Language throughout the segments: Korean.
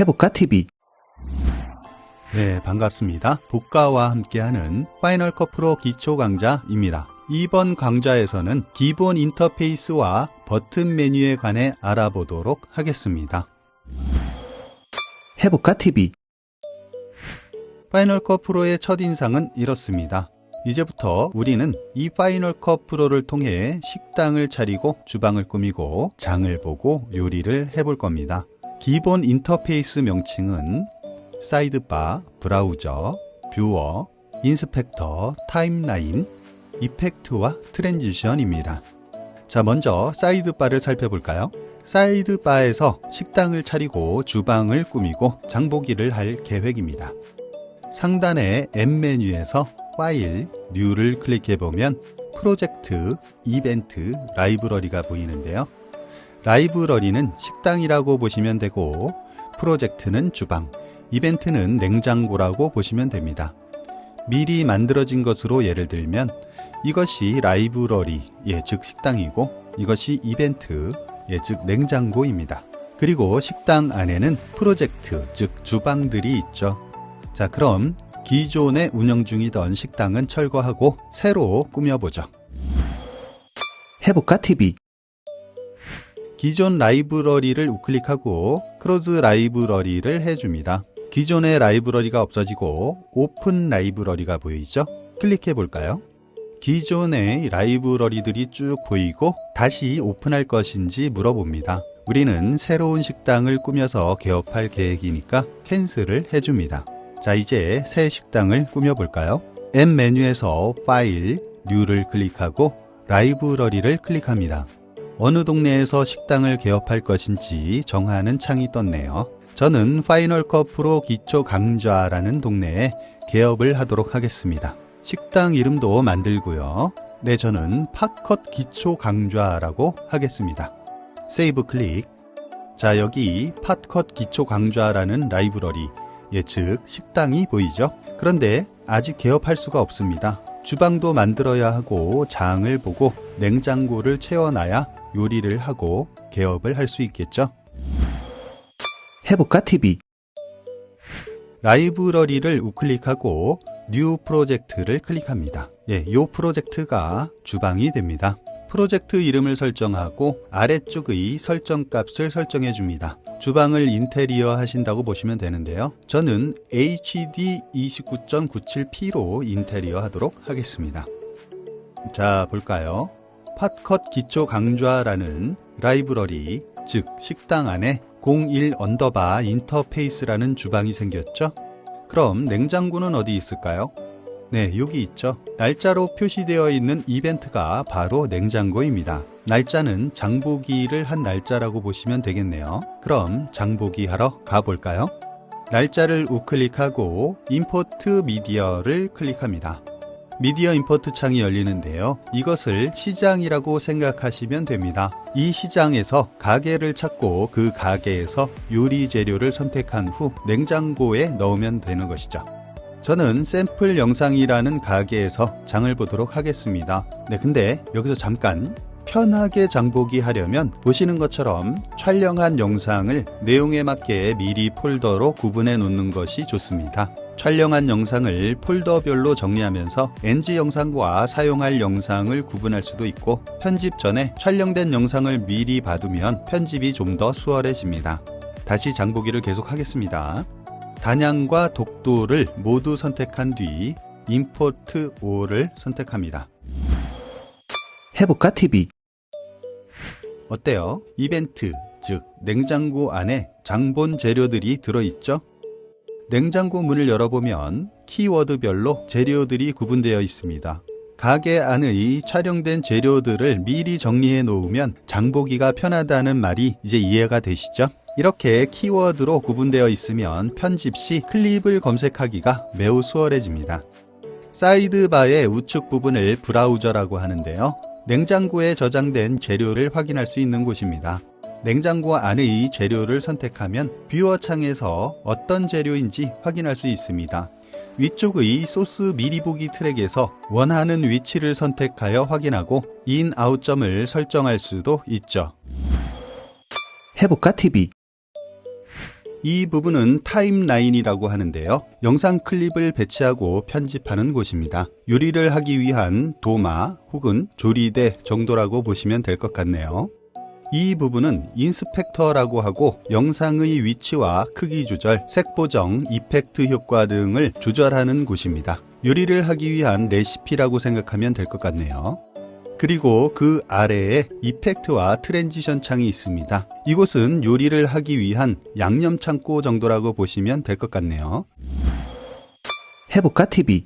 해볼까 TV. 네, 반갑습니다. 복가와 함께하는 파이널 컷 프로 기초 강좌입니다. 이번 강좌에서는 기본 인터페이스와 버튼 메뉴에 관해 알아보도록 하겠습니다. 해볼까 TV. 파이널 컷 프로의 첫인상은 이렇습니다. 이제부터 우리는 이 파이널 컷 프로를 통해 식당을 차리고 주방을 꾸미고 장을 보고 요리를 해볼 겁니다. 기본 인터페이스 명칭은 사이드바, 브라우저, 뷰어, 인스펙터, 타임라인, 이펙트와 트랜지션입니다. 자, 먼저 사이드바를 살펴볼까요? 사이드바에서 식당을 차리고 주방을 꾸미고 장보기를 할 계획입니다. 상단의 M 메뉴에서 파일, 뉴를 클릭해보면 프로젝트, 이벤트, 라이브러리가 보이는데요. 라이브러리는 식당이라고 보시면 되고 프로젝트는 주방, 이벤트는 냉장고라고 보시면 됩니다. 미리 만들어진 것으로 예를 들면 이것이 라이브러리, 즉 식당이고 이것이 이벤트, 즉 냉장고입니다. 그리고 식당 안에는 프로젝트, 즉 주방들이 있죠. 자, 그럼 기존에 운영 중이던 식당은 철거하고 새로 꾸며보죠. 해볼까 TV. 기존 라이브러리를 우클릭하고 크로즈 라이브러리를 해줍니다. 기존의 라이브러리가 없어지고 오픈 라이브러리가 보이죠? 클릭해 볼까요? 기존의 라이브러리들이 쭉 보이고 다시 오픈할 것인지 물어봅니다. 우리는 새로운 식당을 꾸며서 개업할 계획이니까 캔슬을 해줍니다. 자, 이제 새 식당을 꾸며볼까요? M 메뉴에서 파일, 뉴를 클릭하고 라이브러리를 클릭합니다. 어느 동네에서 식당을 개업할 것인지 정하는 창이 떴네요. 저는 파이널 컷 프로 기초 강좌라는 동네에 개업을 하도록 하겠습니다. 식당 이름도 만들고요. 네, 저는 팟컷 기초 강좌라고 하겠습니다. 세이브 클릭. 자, 여기 팟컷 기초 강좌라는 라이브러리, 즉 식당이 보이죠? 그런데 아직 개업할 수가 없습니다. 주방도 만들어야 하고 장을 보고 냉장고를 채워놔야 요리를 하고 개업을 할 수 있겠죠? 해볼까 TV. 라이브러리를 우클릭하고 뉴 프로젝트를 클릭합니다. 이 프로젝트가 주방이 됩니다. 프로젝트 이름을 설정하고 아래쪽의 설정 값을 설정해 줍니다. 주방을 인테리어 하신다고 보시면 되는데요. 저는 HD 29.97p로 인테리어 하도록 하겠습니다. 자, 볼까요? 팟컷 기초 강좌라는 라이브러리, 즉 식당 안에 01 언더바 인터페이스라는 주방이 생겼죠? 그럼 냉장고는 어디 있을까요? 네, 여기 있죠. 날짜로 표시되어 있는 이벤트가 바로 냉장고입니다. 날짜는 장보기를 한 날짜라고 보시면 되겠네요. 그럼 장보기 하러 가볼까요? 날짜를 우클릭하고 임포트 미디어를 클릭합니다. 미디어 임포트 창이 열리는데요. 이것을 시장이라고 생각하시면 됩니다. 이 시장에서 가게를 찾고 그 가게에서 요리 재료를 선택한 후 냉장고에 넣으면 되는 것이죠. 저는 샘플 영상이라는 가게에서 장을 보도록 하겠습니다. 네, 근데 여기서 잠깐 편하게 장보기 하려면 보시는 것처럼 촬영한 영상을 내용에 맞게 미리 폴더로 구분해 놓는 것이 좋습니다. 촬영한 영상을 폴더별로 정리하면서 NG 영상과 사용할 영상을 구분할 수도 있고 편집 전에 촬영된 영상을 미리 봐두면 편집이 좀 더 수월해집니다. 다시 장보기를 계속하겠습니다. 단양과 독도를 모두 선택한 뒤 임포트 all을 선택합니다. 해볼까 TV. 어때요? 이벤트, 즉 냉장고 안에 장본 재료들이 들어있죠? 냉장고 문을 열어보면 키워드별로 재료들이 구분되어 있습니다. 가게 안의 촬영된 재료들을 미리 정리해 놓으면 장보기가 편하다는 말이 이제 이해가 되시죠? 이렇게 키워드로 구분되어 있으면 편집 시 클립을 검색하기가 매우 수월해집니다. 사이드바의 우측 부분을 브라우저라고 하는데요. 냉장고에 저장된 재료를 확인할 수 있는 곳입니다. 냉장고 안의 재료를 선택하면 뷰어 창에서 어떤 재료인지 확인할 수 있습니다. 위쪽의 소스 미리 보기 트랙에서 원하는 위치를 선택하여 확인하고 인, 아웃점을 설정할 수도 있죠. 해볼까 TV. 이 부분은 타임라인이라고 하는데요. 영상 클립을 배치하고 편집하는 곳입니다. 요리를 하기 위한 도마 혹은 조리대 정도라고 보시면 될 것 같네요. 이 부분은 인스펙터라고 하고 영상의 위치와 크기 조절, 색 보정, 이펙트 효과 등을 조절하는 곳입니다. 요리를 하기 위한 레시피라고 생각하면 될 것 같네요. 그리고 그 아래에 이펙트와 트랜지션 창이 있습니다. 이곳은 요리를 하기 위한 양념 창고 정도라고 보시면 될 것 같네요. 해볼까 TV.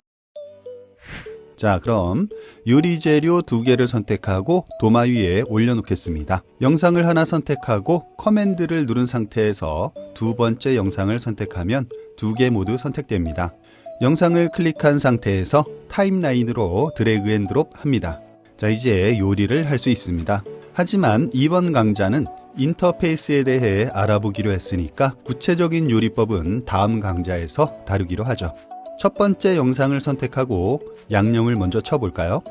자, 그럼 요리 재료 2개를 선택하고 도마 위에 올려놓겠습니다. 영상을 하나 선택하고 커맨드를 누른 상태에서 두 번째 영상을 선택하면 2개 모두 선택됩니다. 영상을 클릭한 상태에서 타임라인으로 드래그 앤 드롭 합니다. 자, 이제 요리를 할 수 있습니다. 하지만 이번 강좌는 인터페이스에 대해 알아보기로 했으니까 구체적인 요리법은 다음 강좌에서 다루기로 하죠. 첫 번째 영상을 선택하고 양념을 먼저 쳐볼까요?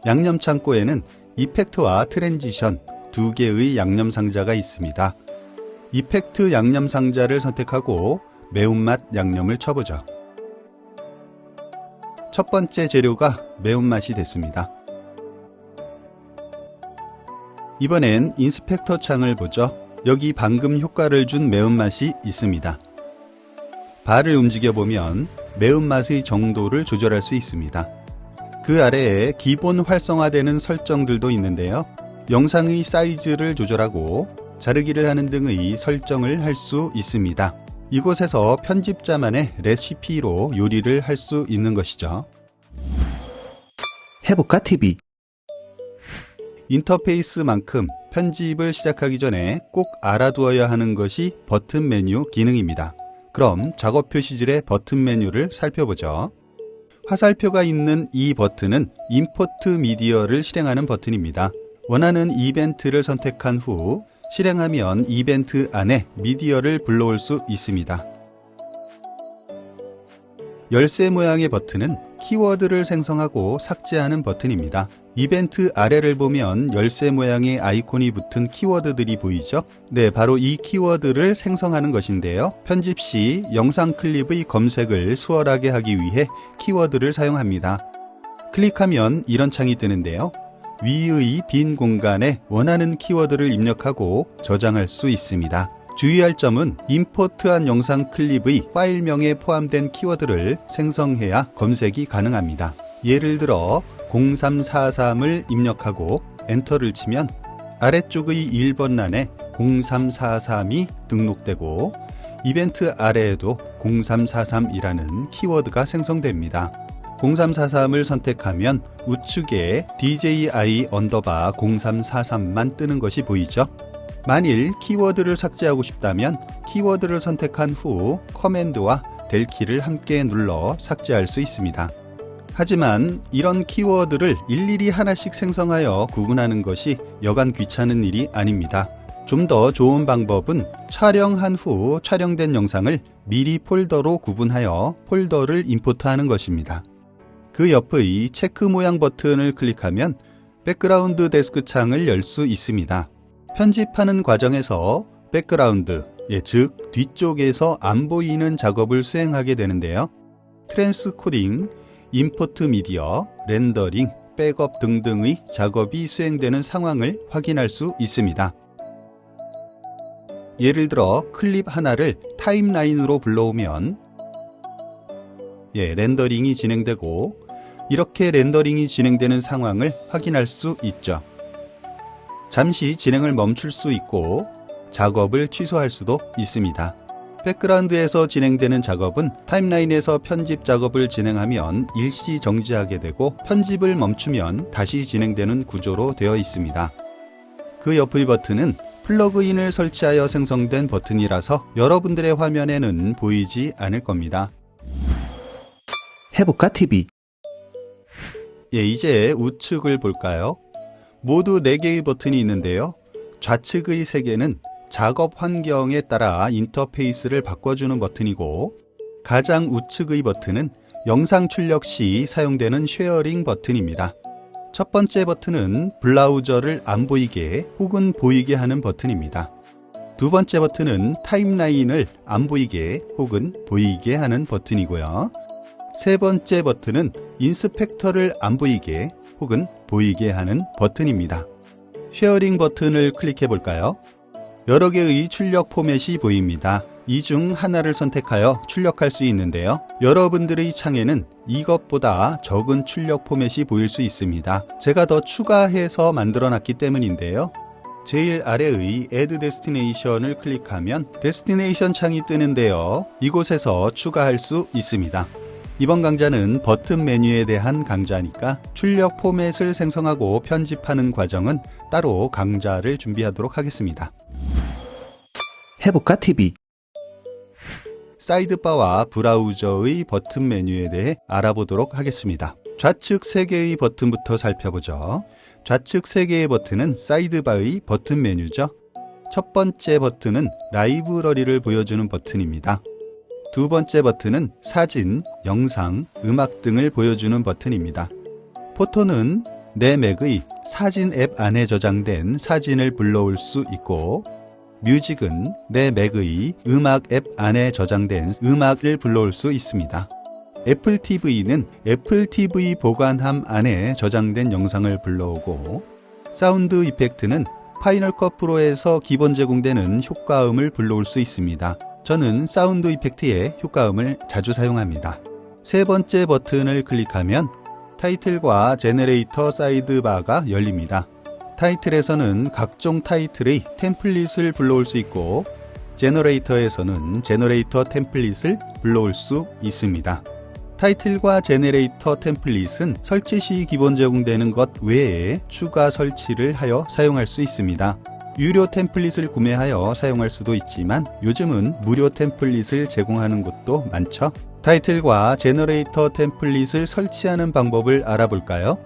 양념 창고에는 이펙트와 트랜지션 2개의 양념 상자가 있습니다. 이펙트 양념 상자를 선택하고 매운맛 양념을 쳐보죠. 첫 번째 재료가 매운맛이 됐습니다. 이번엔 인스펙터 창을 보죠. 여기 방금 효과를 준 매운맛이 있습니다. 발을 움직여보면 매운맛의 정도를 조절할 수 있습니다. 그 아래에 기본 활성화되는 설정들도 있는데요. 영상의 사이즈를 조절하고 자르기를 하는 등의 설정을 할 수 있습니다. 이곳에서 편집자만의 레시피로 요리를 할 수 있는 것이죠. 해볼까 TV. 인터페이스만큼 편집을 시작하기 전에 꼭 알아두어야 하는 것이 버튼 메뉴 기능입니다. 그럼 작업 표시줄의 버튼 메뉴를 살펴보죠. 화살표가 있는 이 버튼은 임포트 미디어를 실행하는 버튼입니다. 원하는 이벤트를 선택한 후 실행하면 이벤트 안에 미디어를 불러올 수 있습니다. 열쇠 모양의 버튼은 키워드를 생성하고 삭제하는 버튼입니다. 이벤트 아래를 보면 열쇠 모양의 아이콘이 붙은 키워드들이 보이죠? 네, 바로 이 키워드를 생성하는 것인데요. 편집 시 영상 클립의 검색을 수월하게 하기 위해 키워드를 사용합니다. 클릭하면 이런 창이 뜨는데요. 위의 빈 공간에 원하는 키워드를 입력하고 저장할 수 있습니다. 주의할 점은 임포트한 영상 클립의 파일명에 포함된 키워드를 생성해야 검색이 가능합니다. 예를 들어 0343을 입력하고 엔터를 치면 아래쪽의 1번 란에 0343이 등록되고 이벤트 아래에도 0343이라는 키워드가 생성됩니다. 0343을 선택하면 우측에 DJI_0343만 뜨는 것이 보이죠? 만일 키워드를 삭제하고 싶다면 키워드를 선택한 후 커맨드와 델 키를 함께 눌러 삭제할 수 있습니다. 하지만 이런 키워드를 일일이 하나씩 생성하여 구분하는 것이 여간 귀찮은 일이 아닙니다. 좀 더 좋은 방법은 촬영한 후 촬영된 영상을 미리 폴더로 구분하여 폴더를 임포트하는 것입니다. 그 옆의 체크 모양 버튼을 클릭하면 백그라운드 데스크 창을 열 수 있습니다. 편집하는 과정에서 백그라운드, 즉 뒤쪽에서 안 보이는 작업을 수행하게 되는데요. 트랜스코딩, 임포트 미디어, 렌더링, 백업 등등의 작업이 수행되는 상황을 확인할 수 있습니다. 예를 들어 클립 하나를 타임라인으로 불러오면 렌더링이 진행되고 이렇게 렌더링이 진행되는 상황을 확인할 수 있죠. 잠시 진행을 멈출 수 있고 작업을 취소할 수도 있습니다. 백그라운드에서 진행되는 작업은 타임라인에서 편집 작업을 진행하면 일시 정지하게 되고 편집을 멈추면 다시 진행되는 구조로 되어 있습니다. 그 옆의 버튼은 플러그인을 설치하여 생성된 버튼이라서 여러분들의 화면에는 보이지 않을 겁니다. 해볼까 TV. 이제 우측을 볼까요? 모두 4개의 버튼이 있는데요. 좌측의 3개는 작업 환경에 따라 인터페이스를 바꿔주는 버튼이고 가장 우측의 버튼은 영상 출력 시 사용되는 쉐어링 버튼입니다. 첫 번째 버튼은 브라우저를 안 보이게 혹은 보이게 하는 버튼입니다. 두 번째 버튼은 타임라인을 안 보이게 혹은 보이게 하는 버튼이고요. 세 번째 버튼은 인스펙터를 안 보이게 혹은 보이게 하는 버튼입니다. 쉐어링 버튼을 클릭해 볼까요? 여러 개의 출력 포맷이 보입니다. 이 중 하나를 선택하여 출력할 수 있는데요. 여러분들의 창에는 이것보다 적은 출력 포맷이 보일 수 있습니다. 제가 더 추가해서 만들어 놨기 때문인데요. 제일 아래의 Add Destination을 클릭하면 데스티네이션 창이 뜨는데요. 이곳에서 추가할 수 있습니다. 이번 강좌는 버튼 메뉴에 대한 강좌니까 출력 포맷을 생성하고 편집하는 과정은 따로 강좌를 준비하도록 하겠습니다. 해볼까 TV? 사이드바와 브라우저의 버튼 메뉴에 대해 알아보도록 하겠습니다. 좌측 3개의 버튼부터 살펴보죠. 좌측 3개의 버튼은 사이드바의 버튼 메뉴죠. 첫 번째 버튼은 라이브러리를 보여주는 버튼입니다. 두 번째 버튼은 사진, 영상, 음악 등을 보여주는 버튼입니다. 포토는 내 맥의 사진 앱 안에 저장된 사진을 불러올 수 있고, 뮤직은 내 맥의 음악 앱 안에 저장된 음악을 불러올 수 있습니다. 애플 TV는 애플 TV 보관함 안에 저장된 영상을 불러오고, 사운드 이펙트는 파이널 컷 프로에서 기본 제공되는 효과음을 불러올 수 있습니다. 저는 사운드 이펙트의 효과음을 자주 사용합니다. 세 번째 버튼을 클릭하면 타이틀과 제너레이터 사이드바가 열립니다. 타이틀에서는 각종 타이틀의 템플릿을 불러올 수 있고, 제너레이터에서는 제너레이터 템플릿을 불러올 수 있습니다. 타이틀과 제너레이터 템플릿은 설치 시 기본 제공되는 것 외에 추가 설치를 하여 사용할 수 있습니다. 유료 템플릿을 구매하여 사용할 수도 있지만 요즘은 무료 템플릿을 제공하는 곳도 많죠. 타이틀과 제너레이터 템플릿을 설치하는 방법을 알아볼까요?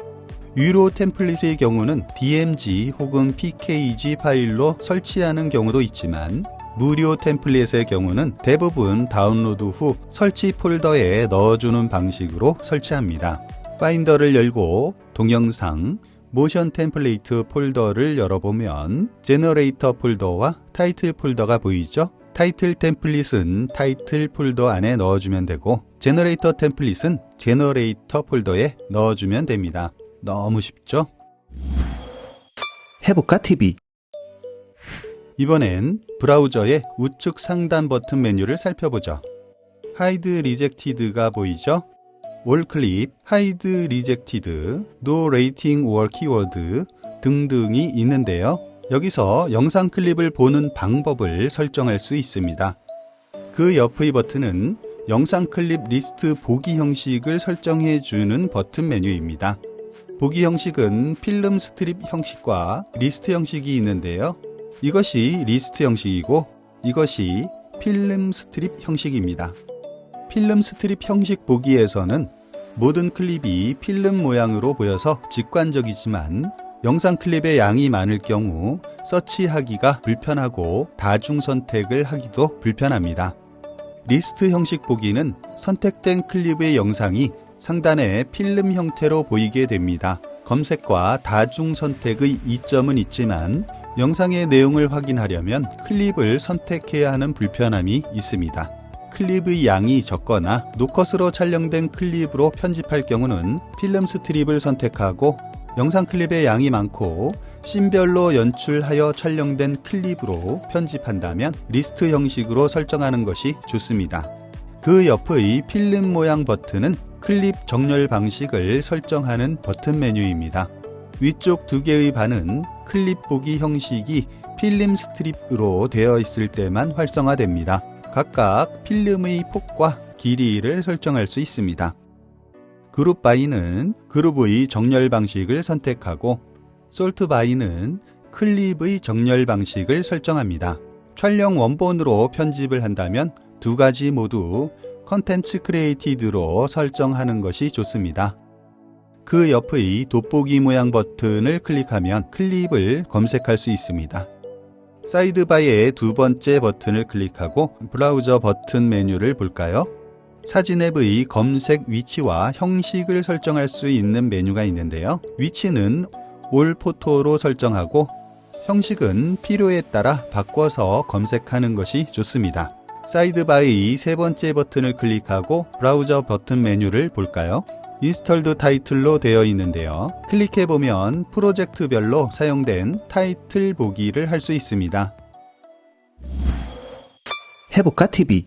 유료 템플릿의 경우는 DMG 혹은 PKG 파일로 설치하는 경우도 있지만, 무료 템플릿의 경우는 대부분 다운로드 후 설치 폴더에 넣어주는 방식으로 설치합니다. 파인더를 열고 동영상, 모션 템플레이트 폴더를 열어보면 제너레이터 폴더와 타이틀 폴더가 보이죠? 타이틀 템플릿은 타이틀 폴더 안에 넣어주면 되고, 제너레이터 템플릿은 제너레이터 폴더에 넣어주면 됩니다. 너무 쉽죠? 해볼까 TV? 이번엔 브라우저의 우측 상단 버튼 메뉴를 살펴보죠. Hide Rejected가 보이죠? All Clip, Hide Rejected, No Rating or Keyword 등등이 있는데요. 여기서 영상 클립을 보는 방법을 설정할 수 있습니다. 그 옆의 버튼은 영상 클립 리스트 보기 형식을 설정해 주는 버튼 메뉴입니다. 보기 형식은 필름 스트립 형식과 리스트 형식이 있는데요. 이것이 리스트 형식이고 이것이 필름 스트립 형식입니다. 필름 스트립 형식 보기에서는 모든 클립이 필름 모양으로 보여서 직관적이지만, 영상 클립의 양이 많을 경우 서치하기가 불편하고 다중 선택을 하기도 불편합니다. 리스트 형식 보기는 선택된 클립의 영상이 상단에 필름 형태로 보이게 됩니다. 검색과 다중 선택의 이점은 있지만 영상의 내용을 확인하려면 클립을 선택해야 하는 불편함이 있습니다. 클립의 양이 적거나 노컷으로 촬영된 클립으로 편집할 경우는 필름 스트립을 선택하고, 영상 클립의 양이 많고 씬별로 연출하여 촬영된 클립으로 편집한다면 리스트 형식으로 설정하는 것이 좋습니다. 그 옆의 필름 모양 버튼은 클립 정렬 방식을 설정하는 버튼 메뉴입니다. 위쪽 두 개의 반은 클립 보기 형식이 필름 스트립으로 되어 있을 때만 활성화됩니다. 각각 필름의 폭과 길이를 설정할 수 있습니다. 그룹 바이는 그룹의 정렬 방식을 선택하고, 솔트 바이는 클립의 정렬 방식을 설정합니다. 촬영 원본으로 편집을 한다면 두 가지 모두 컨텐츠 크리에이티드로 설정하는 것이 좋습니다. 그 옆의 돋보기 모양 버튼을 클릭하면 클립을 검색할 수 있습니다. 사이드바의 두 번째 버튼을 클릭하고 브라우저 버튼 메뉴를 볼까요? 사진 앱의 검색 위치와 형식을 설정할 수 있는 메뉴가 있는데요. 위치는 올 포토로 설정하고 형식은 필요에 따라 바꿔서 검색하는 것이 좋습니다. 사이드바의 세 번째 버튼을 클릭하고 브라우저 버튼 메뉴를 볼까요? 인스톨드 타이틀로 되어 있는데요. 클릭해보면 프로젝트별로 사용된 타이틀 보기를 할 수 있습니다. 해볼까 TV.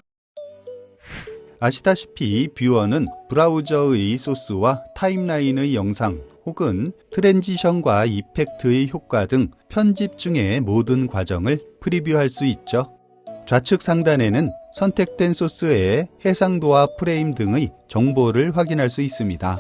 아시다시피 뷰어는 브라우저의 소스와 타임라인의 영상 혹은 트랜지션과 이펙트의 효과 등 편집 중의 모든 과정을 프리뷰할 수 있죠. 좌측 상단에는 선택된 소스의 해상도와 프레임 등의 정보를 확인할 수 있습니다.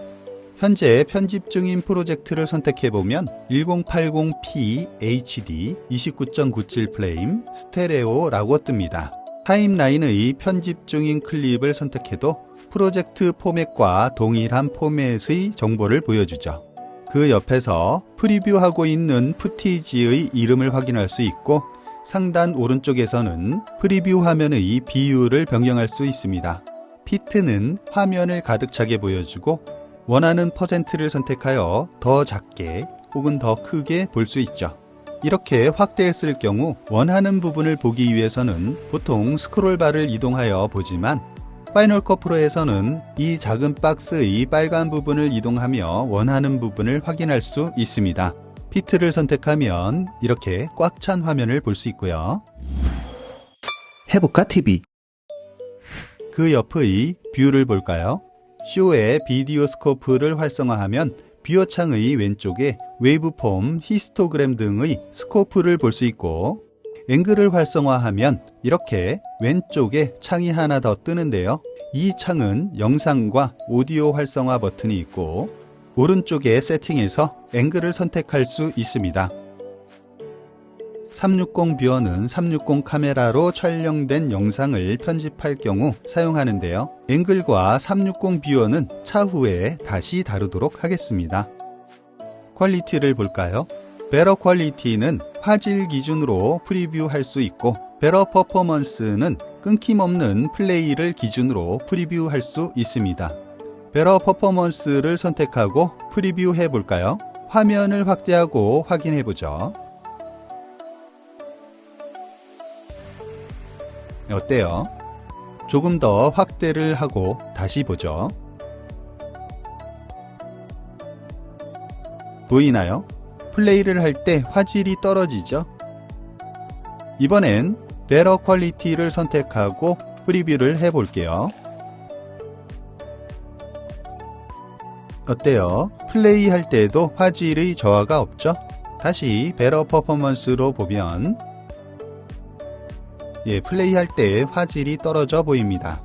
현재 편집 중인 프로젝트를 선택해보면 1080p HD 29.97 프레임 스테레오라고 뜹니다. 타임라인의 편집 중인 클립을 선택해도 프로젝트 포맷과 동일한 포맷의 정보를 보여주죠. 그 옆에서 프리뷰하고 있는 푸티지의 이름을 확인할 수 있고 상단 오른쪽에서는 프리뷰 화면의 비율을 변경할 수 있습니다. 피트는 화면을 가득 차게 보여주고 원하는 퍼센트를 선택하여 더 작게 혹은 더 크게 볼 수 있죠. 이렇게 확대했을 경우 원하는 부분을 보기 위해서는 보통 스크롤바를 이동하여 보지만 파이널 컷 프로에서는 이 작은 박스의 빨간 부분을 이동하며 원하는 부분을 확인할 수 있습니다. 피트를 선택하면 이렇게 꽉 찬 화면을 볼 수 있고요. 해볼까 TV. 그 옆의 뷰를 볼까요? 쇼의 비디오 스코프를 활성화하면 뷰어 창의 왼쪽에 웨이브폼, 히스토그램 등의 스코프를 볼 수 있고 앵글을 활성화하면 이렇게 왼쪽에 창이 하나 더 뜨는데요. 이 창은 영상과 오디오 활성화 버튼이 있고 오른쪽에 세팅에서 앵글을 선택할 수 있습니다. 360 뷰어는 360 카메라로 촬영된 영상을 편집할 경우 사용하는데요. 앵글과 360 뷰어는 차후에 다시 다루도록 하겠습니다. 퀄리티를 볼까요? 베러 퀄리티는 화질 기준으로 프리뷰할 수 있고 베러 퍼포먼스는 끊김없는 플레이를 기준으로 프리뷰할 수 있습니다. 베러 퍼포먼스를 선택하고 프리뷰 해볼까요? 화면을 확대하고 확인해보죠. 어때요? 조금 더 확대를 하고 다시 보죠. 보이나요? 플레이를 할 때 화질이 떨어지죠? 이번엔 베러 퀄리티를 선택하고 프리뷰를 해볼게요. 어때요? 플레이할 때도 화질의 저하가 없죠? 다시 베러 퍼포먼스로 보면 플레이할 때 화질이 떨어져 보입니다.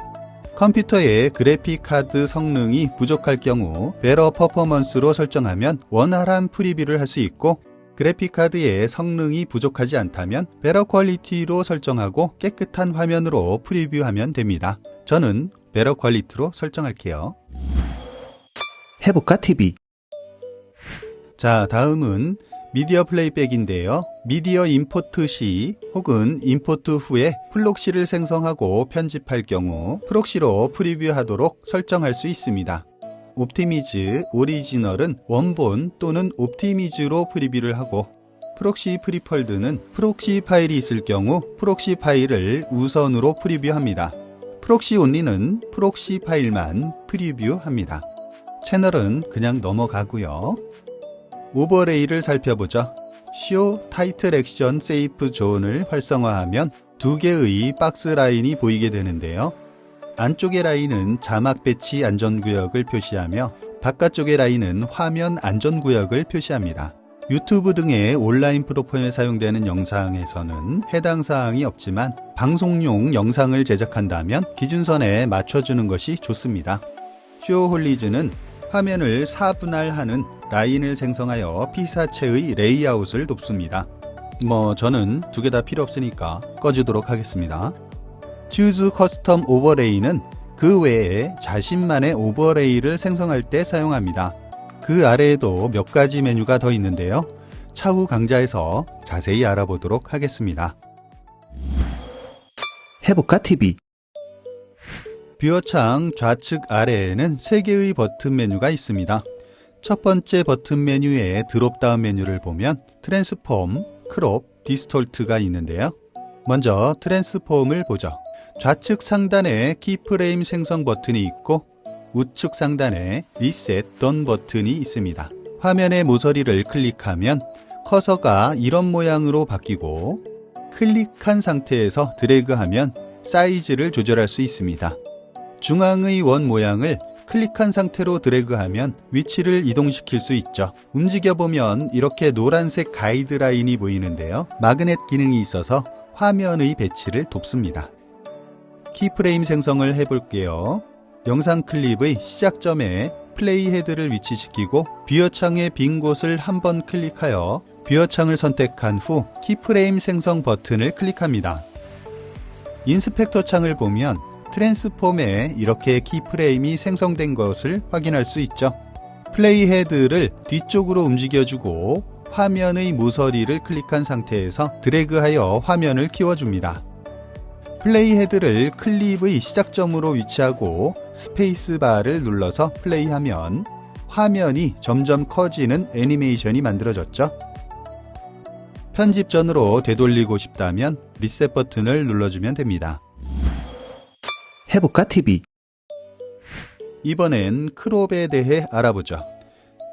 컴퓨터의 그래픽 카드 성능이 부족할 경우 베러 퍼포먼스로 설정하면 원활한 프리뷰를 할 수 있고 그래픽 카드의 성능이 부족하지 않다면 베러 퀄리티로 설정하고 깨끗한 화면으로 프리뷰하면 됩니다. 저는 베러 퀄리티로 설정할게요. 해볼까 TV. 자, 다음은 미디어 플레이백인데요. 미디어 임포트 시 혹은 임포트 후에 플록시를 생성하고 편집할 경우 프록시로 프리뷰하도록 설정할 수 있습니다. 옵티미즈 오리지널은 원본 또는 옵티미즈로 프리뷰를 하고 프록시 프리펄드는 프록시 파일이 있을 경우 프록시 파일을 우선으로 프리뷰합니다. 프록시 온리는 프록시 파일만 프리뷰합니다. 채널은 그냥 넘어가고요. 오버레이를 살펴보죠. 쇼 타이틀 액션 세이프 존을 활성화하면 두 개의 박스 라인이 보이게 되는데요. 안쪽의 라인은 자막 배치 안전구역을 표시하며 바깥쪽의 라인은 화면 안전구역을 표시합니다. 유튜브 등의 온라인 플랫폼에 사용되는 영상에서는 해당 사항이 없지만 방송용 영상을 제작한다면 기준선에 맞춰주는 것이 좋습니다. 쇼 홀리즈는 화면을 4분할하는 라인을 생성하여 피사체의 레이아웃을 돕습니다. 저는 두 개 다 필요 없으니까 꺼주도록 하겠습니다. Choose Custom Overlay는 그 외에 자신만의 오버레이를 생성할 때 사용합니다. 그 아래에도 몇 가지 메뉴가 더 있는데요. 차후 강좌에서 자세히 알아보도록 하겠습니다. 해볼까 TV. 뷰어창 좌측 아래에는 3개의 버튼 메뉴가 있습니다. 첫 번째 버튼 메뉴의 드롭다운 메뉴를 보면 트랜스폼, 크롭, 디스톨트가 있는데요. 먼저 트랜스폼을 보죠. 좌측 상단에 키프레임 생성 버튼이 있고 우측 상단에 리셋 던 버튼이 있습니다. 화면의 모서리를 클릭하면 커서가 이런 모양으로 바뀌고 클릭한 상태에서 드래그하면 사이즈를 조절할 수 있습니다. 중앙의 원 모양을 클릭한 상태로 드래그하면 위치를 이동시킬 수 있죠. 움직여보면 이렇게 노란색 가이드라인이 보이는데요. 마그넷 기능이 있어서 화면의 배치를 돕습니다. 키프레임 생성을 해볼게요. 영상 클립의 시작점에 플레이 헤드를 위치시키고 뷰어창의 빈 곳을 한번 클릭하여 뷰어창을 선택한 후 키프레임 생성 버튼을 클릭합니다. 인스펙터 창을 보면 트랜스폼에 이렇게 키프레임이 생성된 것을 확인할 수 있죠. 플레이 헤드를 뒤쪽으로 움직여주고 화면의 모서리를 클릭한 상태에서 드래그하여 화면을 키워줍니다. 플레이 헤드를 클립의 시작점으로 위치하고 스페이스바를 눌러서 플레이하면 화면이 점점 커지는 애니메이션이 만들어졌죠. 편집 전으로 되돌리고 싶다면 리셋 버튼을 눌러주면 됩니다. 해볼까 TV. 이번엔 크롭에 대해 알아보죠.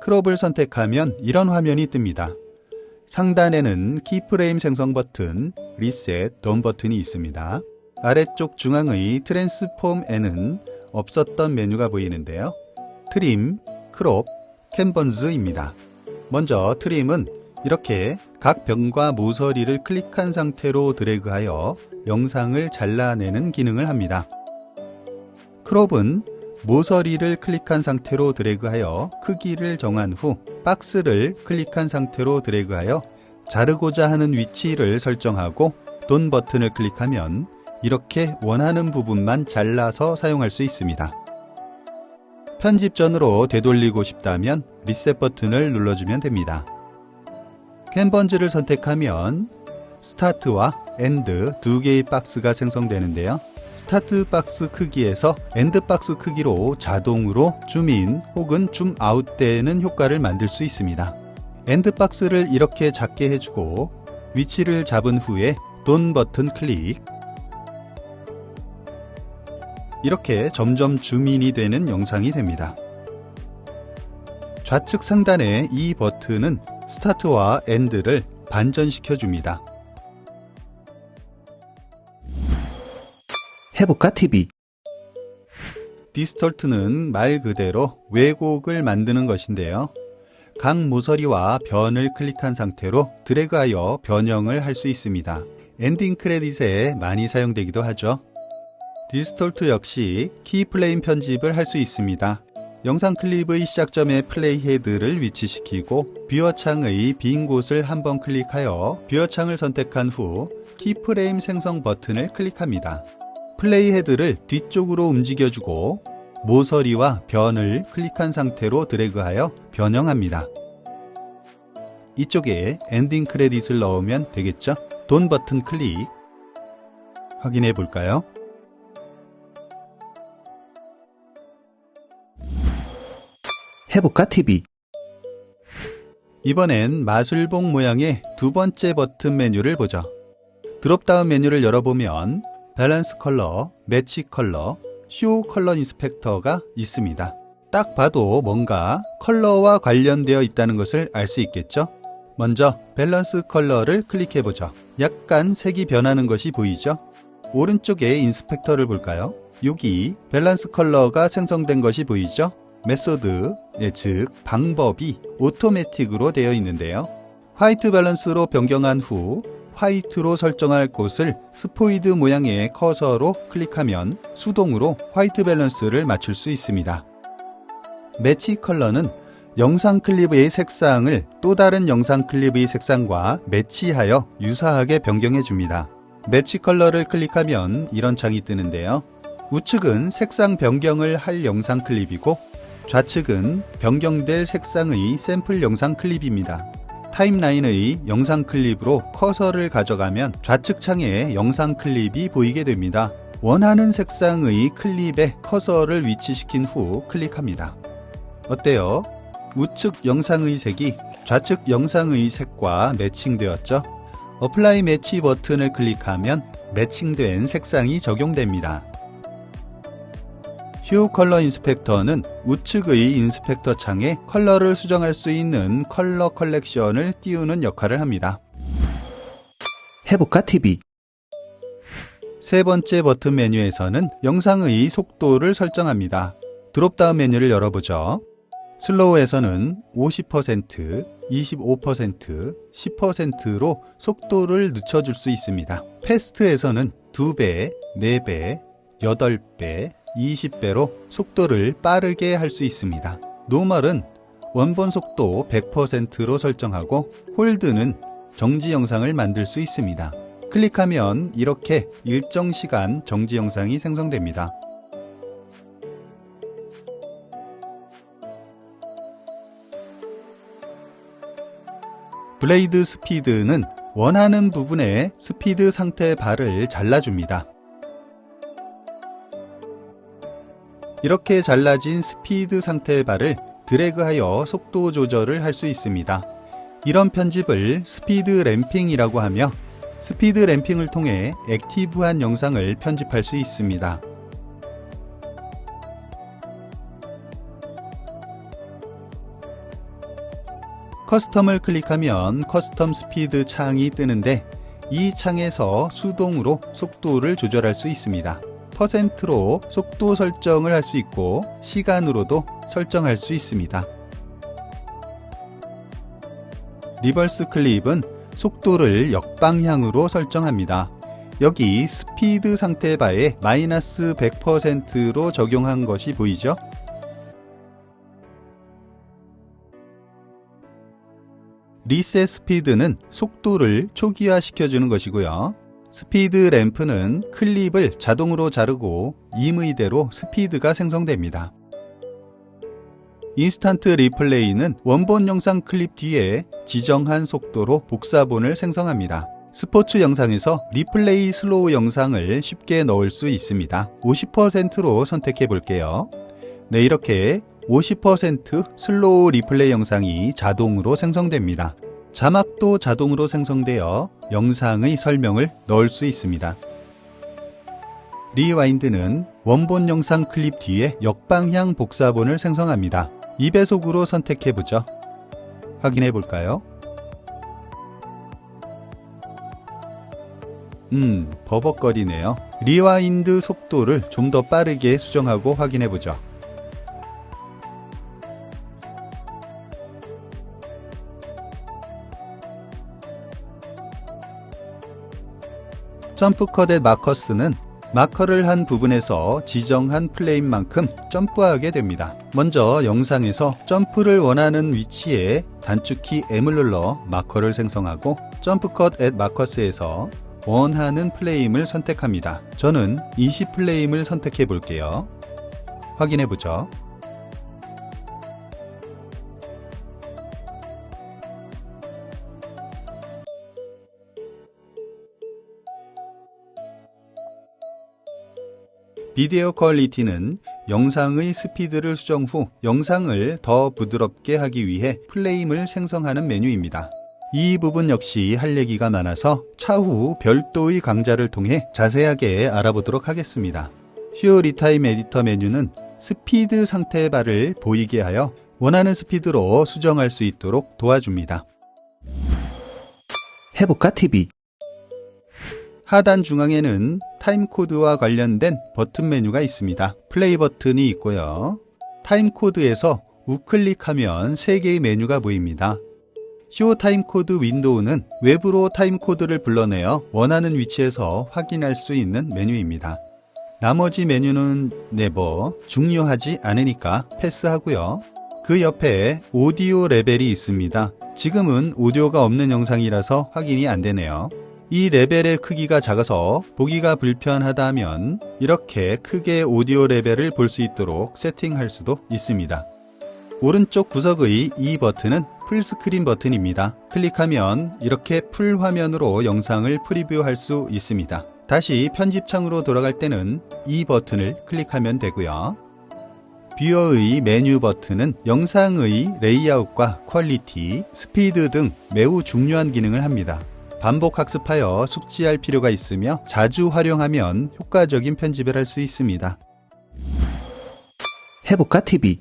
크롭을 선택하면 이런 화면이 뜹니다. 상단에는 키프레임 생성 버튼, 리셋, 던 버튼이 있습니다. 아래쪽 중앙의 트랜스폼에는 없었던 메뉴가 보이는데요. 트림, 크롭, 캔버스입니다. 먼저 트림은 이렇게 각 변과 모서리를 클릭한 상태로 드래그하여 영상을 잘라내는 기능을 합니다. 크롭은 모서리를 클릭한 상태로 드래그하여 크기를 정한 후 박스를 클릭한 상태로 드래그하여 자르고자 하는 위치를 설정하고 돈 버튼을 클릭하면 이렇게 원하는 부분만 잘라서 사용할 수 있습니다. 편집 전으로 되돌리고 싶다면 리셋 버튼을 눌러주면 됩니다. 캔버스를 선택하면 스타트와 엔드 두 개의 박스가 생성되는데요. 스타트 박스 크기에서 엔드 박스 크기로 자동으로 줌인 혹은 줌아웃 되는 효과를 만들 수 있습니다. 엔드 박스를 이렇게 작게 해주고 위치를 잡은 후에 돈 버튼 클릭. 이렇게 점점 줌인이 되는 영상이 됩니다. 좌측 상단의 이 버튼은 스타트와 엔드를 반전시켜 줍니다. 해볼까 TV. 디스톨트는 말 그대로 왜곡을 만드는 것인데요. 각 모서리와 변을 클릭한 상태로 드래그하여 변형을 할 수 있습니다. 엔딩 크레딧에 많이 사용되기도 하죠. 디스톨트 역시 키프레임 편집을 할 수 있습니다. 영상 클립의 시작점에 플레이 헤드를 위치시키고 뷰어창의 빈 곳을 한번 클릭하여 뷰어창을 선택한 후 키프레임 생성 버튼을 클릭합니다. 플레이 헤드를 뒤쪽으로 움직여주고 모서리와 변을 클릭한 상태로 드래그하여 변형합니다. 이쪽에 엔딩 크레딧을 넣으면 되겠죠? 돈 버튼 클릭. 확인해 볼까요? 해볼까 TV. 이번엔 마술봉 모양의 두 번째 버튼 메뉴를 보죠. 드롭다운 메뉴를 열어보면 밸런스 컬러, 매치 컬러, 쇼 컬러 인스펙터가 있습니다. 딱 봐도 뭔가 컬러와 관련되어 있다는 것을 알 수 있겠죠? 먼저 밸런스 컬러를 클릭해보죠. 약간 색이 변하는 것이 보이죠? 오른쪽에 인스펙터를 볼까요? 여기 밸런스 컬러가 생성된 것이 보이죠? 메소드, 즉 방법이 오토매틱으로 되어 있는데요. 화이트 밸런스로 변경한 후 화이트로 설정할 곳을 스포이드 모양의 커서로 클릭하면 수동으로 화이트 밸런스를 맞출 수 있습니다. 매치 컬러는 영상 클립의 색상을 또 다른 영상 클립의 색상과 매치하여 유사하게 변경해 줍니다. 매치 컬러를 클릭하면 이런 창이 뜨는데요. 우측은 색상 변경을 할 영상 클립이고 좌측은 변경될 색상의 샘플 영상 클립입니다. 타임라인의 영상 클립으로 커서를 가져가면 좌측 창에 영상 클립이 보이게 됩니다. 원하는 색상의 클립에 커서를 위치시킨 후 클릭합니다. 어때요? 우측 영상의 색이 좌측 영상의 색과 매칭되었죠? 어플라이 매치 버튼을 클릭하면 매칭된 색상이 적용됩니다. 휴 컬러 인스펙터는 우측의 인스펙터 창에 컬러를 수정할 수 있는 컬러 컬렉션을 띄우는 역할을 합니다. 해볼까 TV. 세 번째 버튼 메뉴에서는 영상의 속도를 설정합니다. 드롭다운 메뉴를 열어보죠. 슬로우에서는 50%, 25%, 10%로 속도를 늦춰줄 수 있습니다. 패스트에서는 2배, 4배, 8배, 20배로 속도를 빠르게 할 수 있습니다. 노멀은 원본 속도 100%로 설정하고 홀드는 정지 영상을 만들 수 있습니다. 클릭하면 이렇게 일정 시간 정지 영상이 생성됩니다. 블레이드 스피드는 원하는 부분의 스피드 상태 바를 잘라줍니다. 이렇게 잘라진 스피드 상태 바를 드래그하여 속도 조절을 할 수 있습니다. 이런 편집을 스피드 램핑이라고 하며 스피드 램핑을 통해 액티브한 영상을 편집할 수 있습니다. 커스텀을 클릭하면 커스텀 스피드 창이 뜨는데 이 창에서 수동으로 속도를 조절할 수 있습니다. 퍼센트로 속도 설정을 할 수 있고 시간으로도 설정할 수 있습니다. 리버스 클립은 속도를 역방향으로 설정합니다. 여기 스피드 상태 바에 마이너스 100%로 적용한 것이 보이죠? 리셋 스피드는 속도를 초기화 시켜주는 것이고요. 스피드 램프는 클립을 자동으로 자르고 임의대로 스피드가 생성됩니다. 인스턴트 리플레이는 원본 영상 클립 뒤에 지정한 속도로 복사본을 생성합니다. 스포츠 영상에서 리플레이 슬로우 영상을 쉽게 넣을 수 있습니다. 50%로 선택해 볼게요. 네, 이렇게 50% 슬로우 리플레이 영상이 자동으로 생성됩니다. 자막도 자동으로 생성되어 영상의 설명을 넣을 수 있습니다. 리와인드는 원본 영상 클립 뒤에 역방향 복사본을 생성합니다. 2배속으로 선택해보죠. 확인해 볼까요? 버벅거리네요. 리와인드 속도를 좀 더 빠르게 수정하고 확인해 보죠. 점프 컷 앳 마커스는 마커를 한 부분에서 지정한 프레임만큼 점프하게 됩니다. 먼저 영상에서 점프를 원하는 위치에 단축키 M을 눌러 마커를 생성하고 점프 컷 앳 마커스에서 원하는 프레임을 선택합니다. 저는 20프레임을 선택해 볼게요. 확인해 보죠. 비디오 퀄리티는 영상의 스피드를 수정 후 영상을 더 부드럽게 하기 위해 프레임을 생성하는 메뉴입니다. 이 부분 역시 할 얘기가 많아서 차후 별도의 강좌를 통해 자세하게 알아보도록 하겠습니다. 휴 리타임 에디터 메뉴는 스피드 상태 바를 보이게 하여 원하는 스피드로 수정할 수 있도록 도와줍니다. 해볼까 TV. 하단 중앙에는 타임코드와 관련된 버튼 메뉴가 있습니다. 플레이 버튼이 있고요. 타임코드에서 우클릭하면 3개의 메뉴가 보입니다. 쇼 타임코드 윈도우는 외부로 타임코드를 불러내어 원하는 위치에서 확인할 수 있는 메뉴입니다. 나머지 메뉴는 중요하지 않으니까 패스하고요. 그 옆에 오디오 레벨이 있습니다. 지금은 오디오가 없는 영상이라서 확인이 안 되네요. 이 레벨의 크기가 작아서 보기가 불편하다면 이렇게 크게 오디오 레벨을 볼 수 있도록 세팅할 수도 있습니다. 오른쪽 구석의 이 버튼은 풀스크린 버튼입니다. 클릭하면 이렇게 풀 화면으로 영상을 프리뷰할 수 있습니다. 다시 편집창으로 돌아갈 때는 이 버튼을 클릭하면 되고요. 뷰어의 메뉴 버튼은 영상의 레이아웃과 퀄리티, 스피드 등 매우 중요한 기능을 합니다. 반복 학습하여 숙지할 필요가 있으며 자주 활용하면 효과적인 편집을 할 수 있습니다. 해볼까 TV.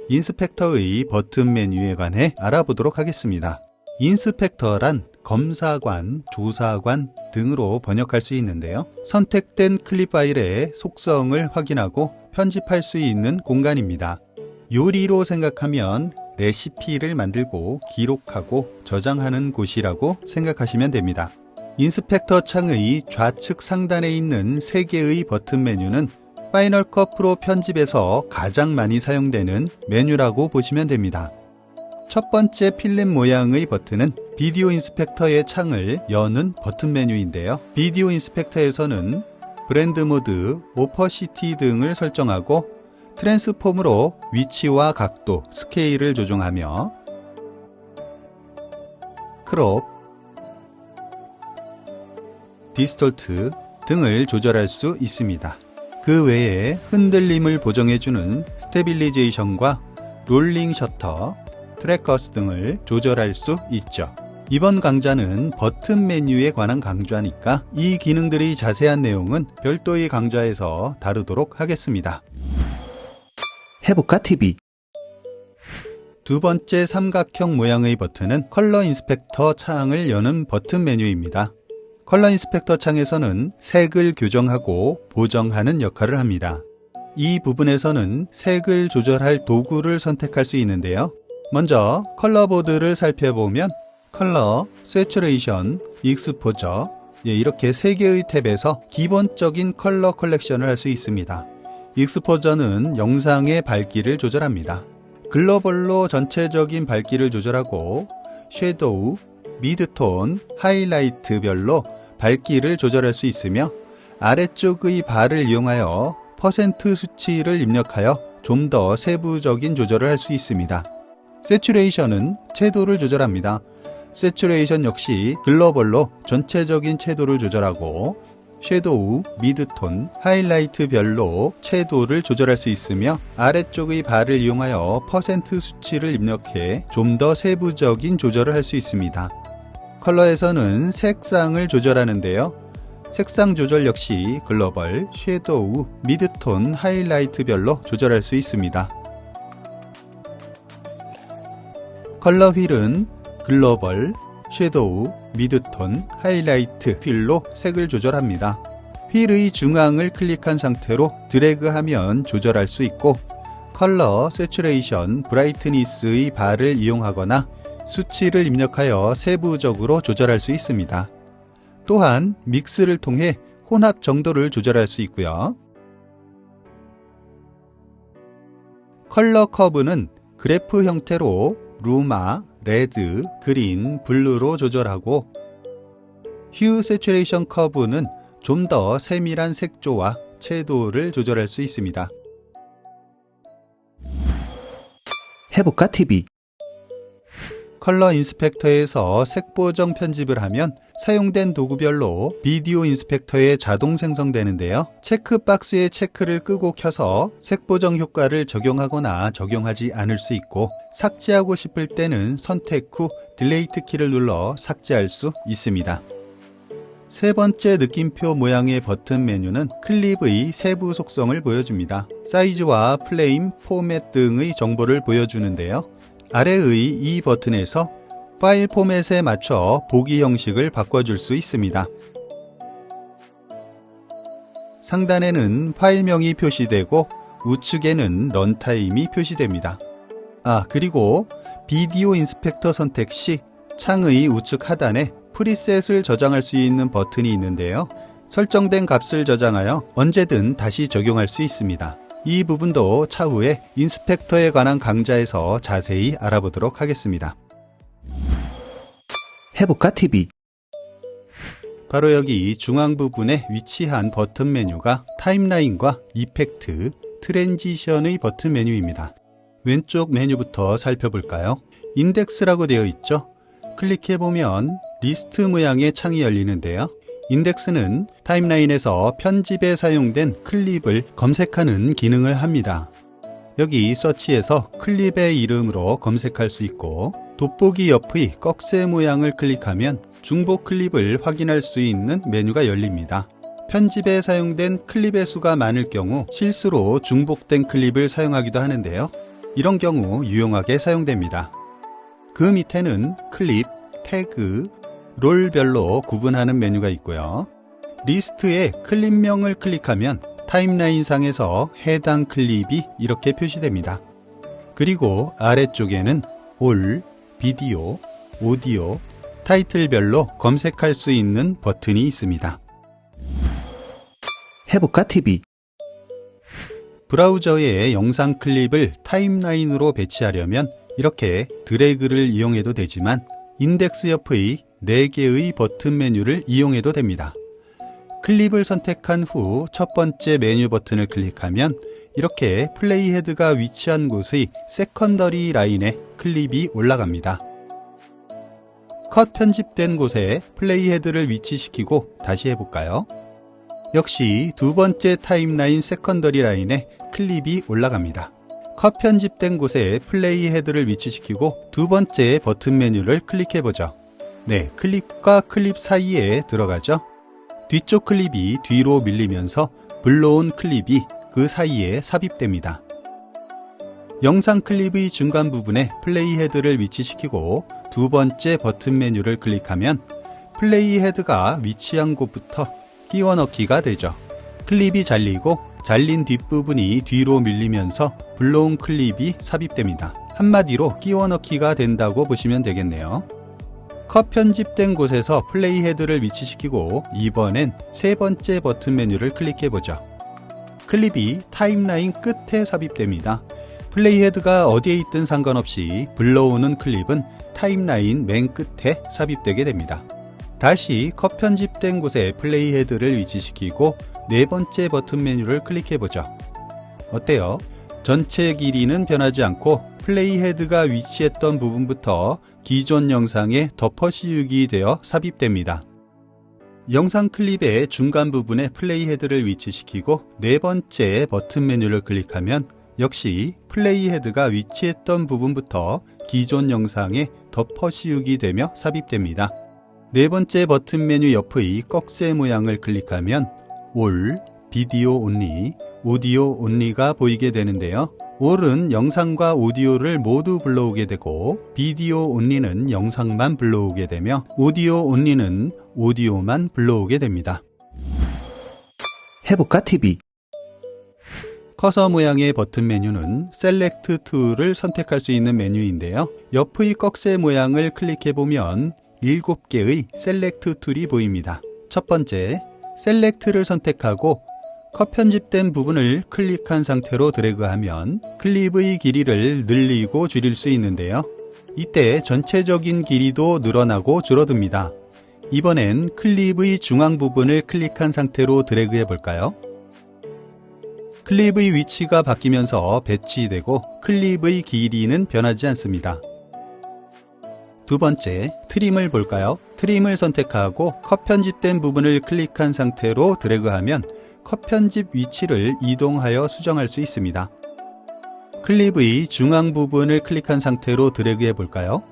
인스펙터의 버튼 메뉴에 관해 알아보도록 하겠습니다. 인스펙터란 검사관, 조사관 등으로 번역할 수 있는데요. 선택된 클립 파일의 속성을 확인하고 편집할 수 있는 공간입니다. 요리로 생각하면 레시피를 만들고 기록하고 저장하는 곳이라고 생각하시면 됩니다. 인스펙터 창의 좌측 상단에 있는 3개의 버튼 메뉴는 파이널 컷 프로 편집에서 가장 많이 사용되는 메뉴라고 보시면 됩니다. 첫 번째 필름 모양의 버튼은 비디오 인스펙터의 창을 여는 버튼 메뉴인데요. 비디오 인스펙터에서는 브랜드 모드, 오퍼시티 등을 설정하고 트랜스폼으로 위치와 각도, 스케일을 조정하며 크롭, 디스톨트 등을 조절할 수 있습니다. 그 외에 흔들림을 보정해주는 스테빌리제이션과 롤링 셔터, 트래커스 등을 조절할 수 있죠. 이번 강좌는 버튼 메뉴에 관한 강좌니까 이 기능들의 자세한 내용은 별도의 강좌에서 다루도록 하겠습니다. 해볼까 TV. 두 번째 삼각형 모양의 버튼은 컬러 인스펙터 창을 여는 버튼 메뉴입니다. 컬러 인스펙터 창에서는 색을 교정하고 보정하는 역할을 합니다. 이 부분에서는 색을 조절할 도구를 선택할 수 있는데요. 먼저 컬러 보드를 살펴보면 컬러, 세츄레이션, 익스포저 이렇게 3개의 탭에서 기본적인 컬러 컬렉션을 할 수 있습니다. 익스포저는 영상의 밝기를 조절합니다. 글로벌로 전체적인 밝기를 조절하고 섀도우, 미드톤, 하이라이트별로 밝기를 조절할 수 있으며 아래쪽의 바를 이용하여 퍼센트 수치를 입력하여 좀 더 세부적인 조절을 할 수 있습니다. 세츄레이션은 채도를 조절합니다. 세츄레이션 역시 글로벌로 전체적인 채도를 조절하고 섀도우, 미드톤, 하이라이트별로 채도를 조절할 수 있으며 아래쪽의 바를 이용하여 퍼센트 수치를 입력해 좀 더 세부적인 조절을 할 수 있습니다. 컬러에서는 색상을 조절하는데요. 색상 조절 역시 글로벌, 섀도우, 미드톤, 하이라이트별로 조절할 수 있습니다. 컬러 휠은 글로벌, 섀도우, 미드톤, 하이라이트 휠로 색을 조절합니다. 휠의 중앙을 클릭한 상태로 드래그하면 조절할 수 있고 컬러, 세츄레이션, 브라이트니스의 바를 이용하거나 수치를 입력하여 세부적으로 조절할 수 있습니다. 또한 믹스를 통해 혼합 정도를 조절할 수 있고요. 컬러 커브는 그래프 형태로 루마, 레드, 그린, 블루로 조절하고 휴 세츄레이션 커브는 좀 더 세밀한 색조와 채도를 조절할 수 있습니다. 해볼까 TV. 컬러 인스펙터에서 색 보정 편집을 하면 사용된 도구별로 비디오 인스펙터에 자동 생성되는데요. 체크박스의 체크를 끄고 켜서 색 보정 효과를 적용하거나 적용하지 않을 수 있고 삭제하고 싶을 때는 선택 후 딜레이트 키를 눌러 삭제할 수 있습니다. 세 번째 느낌표 모양의 버튼 메뉴는 클립의 세부 속성을 보여줍니다. 사이즈와 플레임, 포맷 등의 정보를 보여주는데요. 아래의 이 버튼에서 파일 포맷에 맞춰 보기 형식을 바꿔줄 수 있습니다. 상단에는 파일명이 표시되고 우측에는 런타임이 표시됩니다. 그리고 비디오 인스펙터 선택 시 창의 우측 하단에 프리셋을 저장할 수 있는 버튼이 있는데요. 설정된 값을 저장하여 언제든 다시 적용할 수 있습니다. 이 부분도 차후에 인스펙터에 관한 강좌에서 자세히 알아보도록 하겠습니다. 해볼까 TV. 바로 여기 중앙 부분에 위치한 버튼 메뉴가 타임라인과 이펙트, 트랜지션의 버튼 메뉴입니다. 왼쪽 메뉴부터 살펴볼까요? 인덱스라고 되어 있죠? 클릭해보면 리스트 모양의 창이 열리는데요. 인덱스는 타임라인에서 편집에 사용된 클립을 검색하는 기능을 합니다. 여기 서치에서 클립의 이름으로 검색할 수 있고 돋보기 옆의 꺽쇠 모양을 클릭하면 중복 클립을 확인할 수 있는 메뉴가 열립니다. 편집에 사용된 클립의 수가 많을 경우 실수로 중복된 클립을 사용하기도 하는데요. 이런 경우 유용하게 사용됩니다. 그 밑에는 클립, 태그, 롤별로 구분하는 메뉴가 있고요. 리스트에 클립명을 클릭하면 타임라인상에서 해당 클립이 이렇게 표시됩니다. 그리고 아래쪽에는 올, 비디오, 오디오, 타이틀별로 검색할 수 있는 버튼이 있습니다. 해볼까 TV. 브라우저에 영상 클립을 타임라인으로 배치하려면 이렇게 드래그를 이용해도 되지만 인덱스 옆의 4개의 버튼 메뉴를 이용해도 됩니다. 클립을 선택한 후 첫 번째 메뉴 버튼을 클릭하면 이렇게 플레이 헤드가 위치한 곳의 세컨더리 라인에 클립이 올라갑니다. 컷 편집된 곳에 플레이 헤드를 위치시키고 다시 해볼까요? 역시 두 번째 타임라인 세컨더리 라인에 클립이 올라갑니다. 컷 편집된 곳에 플레이 헤드를 위치시키고 두 번째 버튼 메뉴를 클릭해보죠. 네, 클립과 클립 사이에 들어가죠. 뒤쪽 클립이 뒤로 밀리면서 불러온 클립이 그 사이에 삽입됩니다. 영상 클립의 중간 부분에 플레이 헤드를 위치시키고 두 번째 버튼 메뉴를 클릭하면 플레이 헤드가 위치한 곳부터 끼워 넣기가 되죠. 클립이 잘리고 잘린 뒷부분이 뒤로 밀리면서 불러온 클립이 삽입됩니다. 한마디로 끼워 넣기가 된다고 보시면 되겠네요. 컷 편집된 곳에서 플레이 헤드를 위치시키고 이번엔 세 번째 버튼 메뉴를 클릭해보죠. 클립이 타임라인 끝에 삽입됩니다. 플레이 헤드가 어디에 있든 상관없이 불러오는 클립은 타임라인 맨 끝에 삽입되게 됩니다. 다시 컷 편집된 곳에 플레이 헤드를 위치시키고 네 번째 버튼 메뉴를 클릭해보죠. 어때요? 전체 길이는 변하지 않고 플레이 헤드가 위치했던 부분부터 기존 영상에 덮어 씌우기 되어 삽입됩니다. 영상 클립의 중간 부분에 플레이 헤드를 위치시키고 네 번째 버튼 메뉴를 클릭하면 역시 플레이 헤드가 위치했던 부분부터 기존 영상에 덮어 씌우기 되며 삽입됩니다. 네 번째 버튼 메뉴 옆의 꺽쇠 모양을 클릭하면 올, 비디오 온리, 오디오 온리가 보이게 되는데요. 올은 영상과 오디오를 모두 불러오게 되고 비디오 온리는 영상만 불러오게 되며 오디오 온리는 오디오만 불러오게 됩니다. 해볼까 TV. 커서 모양의 버튼 메뉴는 셀렉트 툴을 선택할 수 있는 메뉴인데요. 옆의 꺽쇠 모양을 클릭해보면 7개의 셀렉트 툴이 보입니다. 첫 번째, 셀렉트를 선택하고 컷 편집된 부분을 클릭한 상태로 드래그하면 클립의 길이를 늘리고 줄일 수 있는데요. 이때 전체적인 길이도 늘어나고 줄어듭니다. 이번엔 클립의 중앙 부분을 클릭한 상태로 드래그해 볼까요? 클립의 위치가 바뀌면서 배치되고 클립의 길이는 변하지 않습니다. 두 번째, 트림을 볼까요? 트림을 선택하고 컷 편집된 부분을 클릭한 상태로 드래그하면 컷 편집 위치를 이동하여 수정할 수 있습니다. 클립의 중앙 부분을 클릭한 상태로 드래그해 볼까요?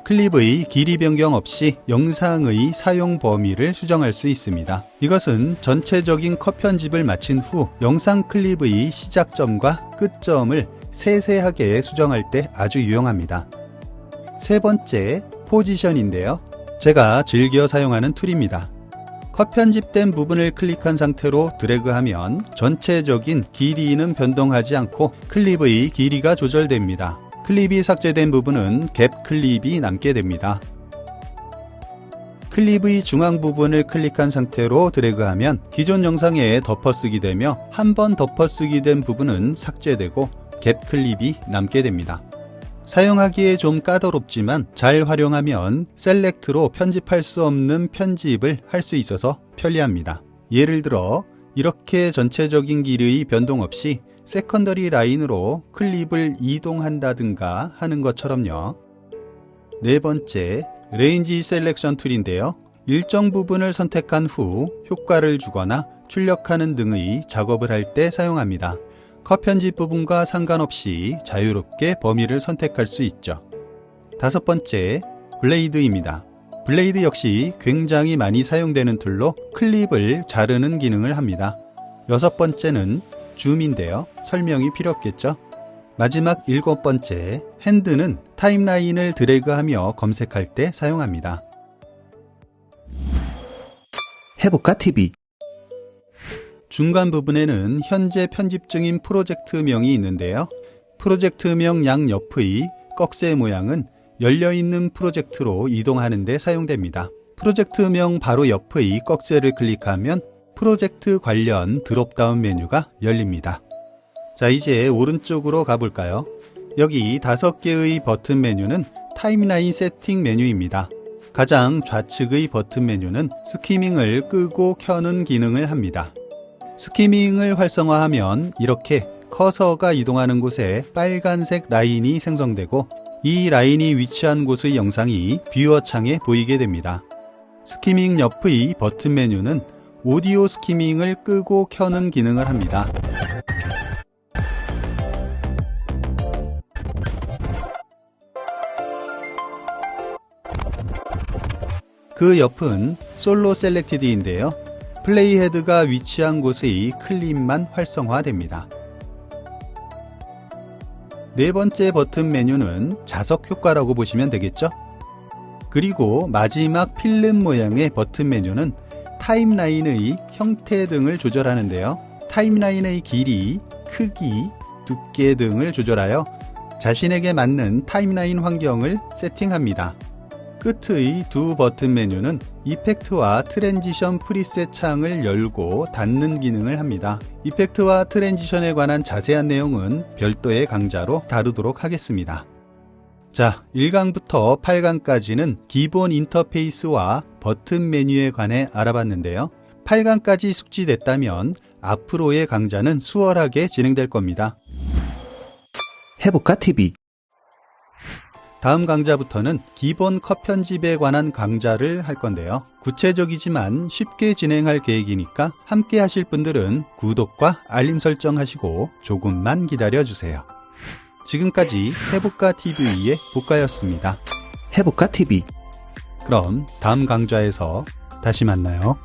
클립의 길이 변경 없이 영상의 사용 범위를 수정할 수 있습니다. 이것은 전체적인 컷 편집을 마친 후 영상 클립의 시작점과 끝점을 세세하게 수정할 때 아주 유용합니다. 세 번째, 포지션인데요. 제가 즐겨 사용하는 툴입니다. 컷 편집된 부분을 클릭한 상태로 드래그하면 전체적인 길이는 변동하지 않고 클립의 길이가 조절됩니다. 클립이 삭제된 부분은 갭 클립이 남게 됩니다. 클립의 중앙 부분을 클릭한 상태로 드래그하면 기존 영상에 덮어쓰기 되며 한 번 덮어쓰기 된 부분은 삭제되고 갭 클립이 남게 됩니다. 사용하기에 좀 까다롭지만 잘 활용하면 셀렉트로 편집할 수 없는 편집을 할 수 있어서 편리합니다. 예를 들어 이렇게 전체적인 길이의 변동 없이 세컨더리 라인으로 클립을 이동한다든가 하는 것처럼요. 네 번째, 레인지 셀렉션 툴인데요. 일정 부분을 선택한 후 효과를 주거나 출력하는 등의 작업을 할 때 사용합니다. 컷 편집 부분과 상관없이 자유롭게 범위를 선택할 수 있죠. 다섯 번째, 블레이드입니다. 블레이드 역시 굉장히 많이 사용되는 툴로 클립을 자르는 기능을 합니다. 여섯 번째는 줌인데요. 설명이 필요 없겠죠? 마지막 일곱 번째, 핸드는 타임라인을 드래그하며 검색할 때 사용합니다. 해볼까 TV. 중간 부분에는 현재 편집 중인 프로젝트명이 있는데요. 프로젝트명 양옆의 꺽쇠 모양은 열려있는 프로젝트로 이동하는 데 사용됩니다. 프로젝트명 바로 옆의 꺽쇠를 클릭하면 프로젝트 관련 드롭다운 메뉴가 열립니다. 자, 이제 오른쪽으로 가볼까요? 여기 5개의 버튼 메뉴는 타임라인 세팅 메뉴입니다. 가장 좌측의 버튼 메뉴는 스키밍을 끄고 켜는 기능을 합니다. 스키밍을 활성화하면 이렇게 커서가 이동하는 곳에 빨간색 라인이 생성되고 이 라인이 위치한 곳의 영상이 뷰어 창에 보이게 됩니다. 스키밍 옆의 버튼 메뉴는 오디오 스키밍을 끄고 켜는 기능을 합니다. 그 옆은 솔로 셀렉티드인데요. 플레이헤드가 위치한 곳의 클립만 활성화됩니다. 네 번째 버튼 메뉴는 자석 효과라고 보시면 되겠죠? 그리고 마지막 필름 모양의 버튼 메뉴는 타임라인의 형태 등을 조절하는데요. 타임라인의 길이, 크기, 두께 등을 조절하여 자신에게 맞는 타임라인 환경을 세팅합니다. 끝의 두 버튼 메뉴는 이펙트와 트랜지션 프리셋 창을 열고 닫는 기능을 합니다. 이펙트와 트랜지션에 관한 자세한 내용은 별도의 강좌로 다루도록 하겠습니다. 자, 1강부터 8강까지는 기본 인터페이스와 버튼 메뉴에 관해 알아봤는데요. 8강까지 숙지됐다면 앞으로의 강좌는 수월하게 진행될 겁니다. 해볼까 TV. 다음 강좌부터는 기본 컷 편집에 관한 강좌를 할 건데요. 구체적이지만 쉽게 진행할 계획이니까 함께 하실 분들은 구독과 알림 설정하시고 조금만 기다려주세요. 지금까지 해볼까 TV의 복가였습니다. 해볼까 TV. 그럼 다음 강좌에서 다시 만나요.